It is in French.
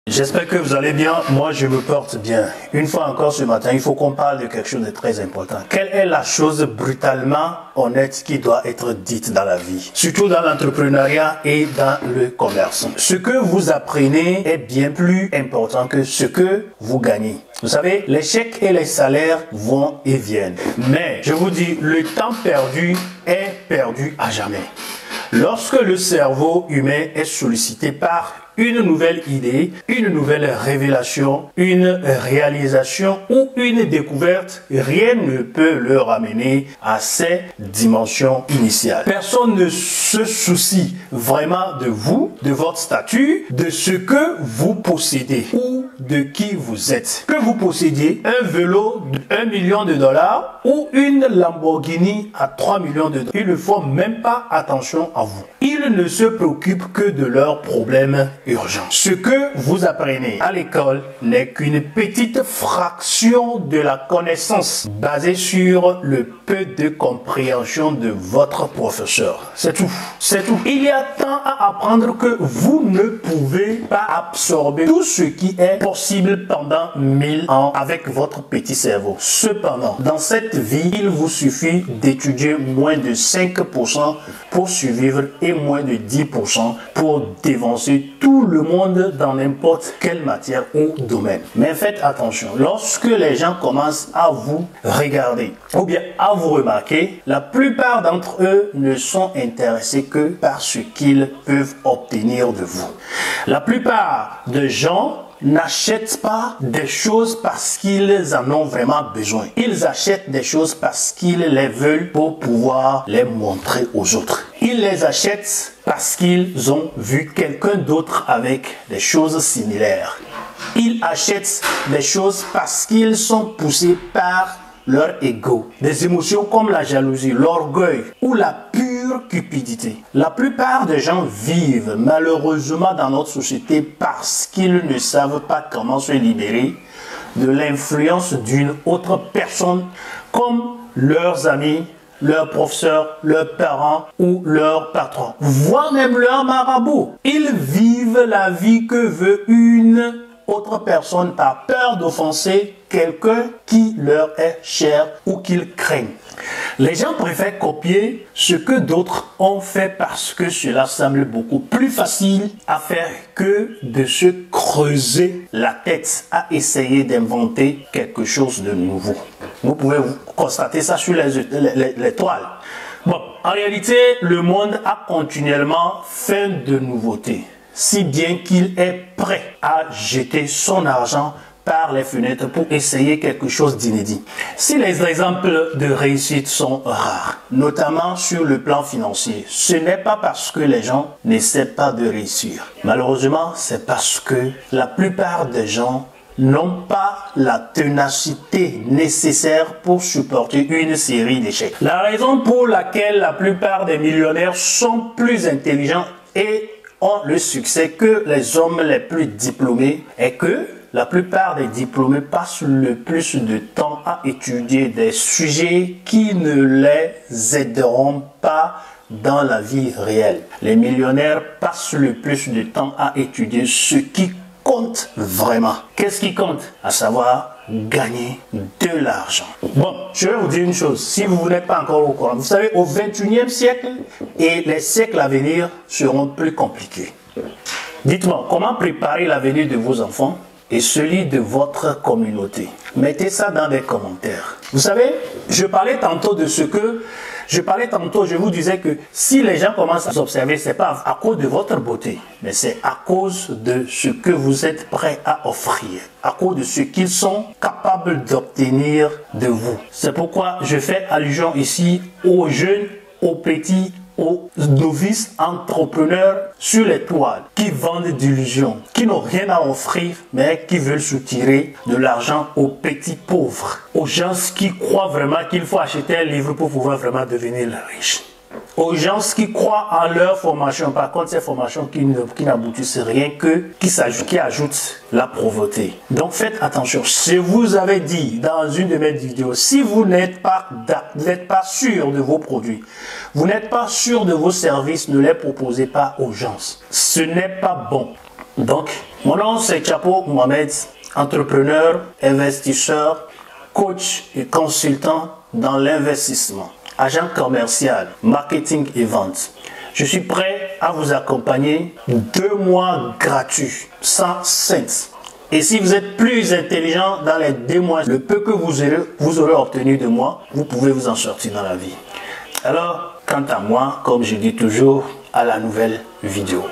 J'espère que vous allez bien. Moi, je me porte bien. Une fois encore ce matin, il faut qu'on parle de quelque chose de très important. Quelle est la chose brutalement honnête qui doit être dite dans la vie? Surtout dans l'entrepreneuriat et dans le commerce. Ce que vous apprenez est bien plus important que ce que vous gagnez. Vous savez, les chèques et les salaires vont et viennent. Mais, je vous dis, le temps perdu est perdu à jamais. Lorsque le cerveau humain est sollicité par une nouvelle idée, une nouvelle révélation, une réalisation ou une découverte, rien ne peut le ramener à ses dimensions initiales. Personne ne se soucie vraiment de vous, de votre statut, de ce que vous possédez ou de qui vous êtes. Que vous possédiez un vélo de 1 million de dollars ou une Lamborghini à 3 millions de dollars, ils ne font même pas attention à vous. Ils ne se préoccupent que de leurs problèmes urgents. Ce que vous apprenez à l'école n'est qu'une petite fraction de la connaissance basée sur le peu de compréhension de votre professeur. C'est tout. C'est tout. Il y a tant à apprendre que vous ne pouvez pas absorber tout ce qui est possible pendant 1000 ans avec votre petit cerveau. Cependant, dans cette vie, il vous suffit d'étudier moins de 5% pour survivre et moins de 10% pour dévancer tout le monde dans n'importe quelle matière ou domaine. Mais faites attention, lorsque les gens commencent à vous regarder ou bien à vous remarquer, la plupart d'entre eux ne sont intéressés que par ce qu'ils peuvent obtenir de vous. La plupart des gens n'achètent pas des choses parce qu'ils en ont vraiment besoin. Ils achètent des choses parce qu'ils les veulent pour pouvoir les montrer aux autres. Ils les achètent parce qu'ils ont vu quelqu'un d'autre avec des choses similaires. Ils achètent des choses parce qu'ils sont poussés par leur ego. Des émotions comme la jalousie, l'orgueil ou la pure cupidité. La plupart des gens vivent malheureusement dans notre société parce qu'ils ne savent pas comment se libérer de l'influence d'une autre personne comme leurs amis, leurs professeurs, leurs parents ou leurs patrons, voire même leurs marabouts. Ils vivent la vie que veut une autre personne par peur d'offenser quelqu'un qui leur est cher ou qu'ils craignent. Les gens préfèrent copier ce que d'autres ont fait parce que cela semble beaucoup plus facile à faire que de se creuser la tête à essayer d'inventer quelque chose de nouveau. Vous pouvez constater ça sur les toiles. Bon, en réalité, le monde a continuellement faim de nouveautés, si bien qu'il est prêt à jeter son argent par les fenêtres pour essayer quelque chose d'inédit. Si les exemples de réussite sont rares, notamment sur le plan financier, ce n'est pas parce que les gens n'essaient pas de réussir. Malheureusement, c'est parce que la plupart des gens n'ont pas la ténacité nécessaire pour supporter une série d'échecs. La raison pour laquelle la plupart des millionnaires sont plus intelligents et ont le succès que les hommes les plus diplômés est que la plupart des diplômés passent le plus de temps à étudier des sujets qui ne les aideront pas dans la vie réelle. Les millionnaires passent le plus de temps à étudier ce qui compte vraiment. Qu'est-ce qui compte? À savoir gagner de l'argent. Bon, je vais vous dire une chose, si vous n'êtes pas encore au courant, vous savez, au 21e siècle et les siècles à venir seront plus compliqués. Dites-moi, comment préparer l'avenir de vos enfants et celui de votre communauté? Mettez ça dans les commentaires. Vous savez, je parlais tantôt, je vous disais que si les gens commencent à vous observer, ce n'est pas à cause de votre beauté, mais c'est à cause de ce que vous êtes prêt à offrir, à cause de ce qu'ils sont capables d'obtenir de vous. C'est pourquoi je fais allusion ici aux jeunes, aux petits, aux novices entrepreneurs sur les toiles qui vendent d'illusions, qui n'ont rien à offrir mais qui veulent soutirer de l'argent aux petits pauvres, aux gens qui croient vraiment qu'il faut acheter un livre pour pouvoir vraiment devenir riche, aux gens qui croient en leur formation, par contre ces formations qui n'aboutissent rien que, qui ajoutent la pauvreté. Donc faites attention, je vous avais dit dans une de mes vidéos, si vous n'êtes pas sûr de vos produits, vous n'êtes pas sûr de vos services, ne les proposez pas aux gens. Ce n'est pas bon. Donc, Mon nom c'est Chapo Mohamed, entrepreneur, investisseur, coach et consultant dans l'investissement, agent commercial, marketing et vente. Je suis prêt à vous accompagner 2 mois gratuits, sans cents. Et si vous êtes plus intelligent dans les 2 mois, le peu que vous aurez obtenu de moi, vous pouvez vous en sortir dans la vie. Alors, quant à moi, comme je dis toujours, à la nouvelle vidéo.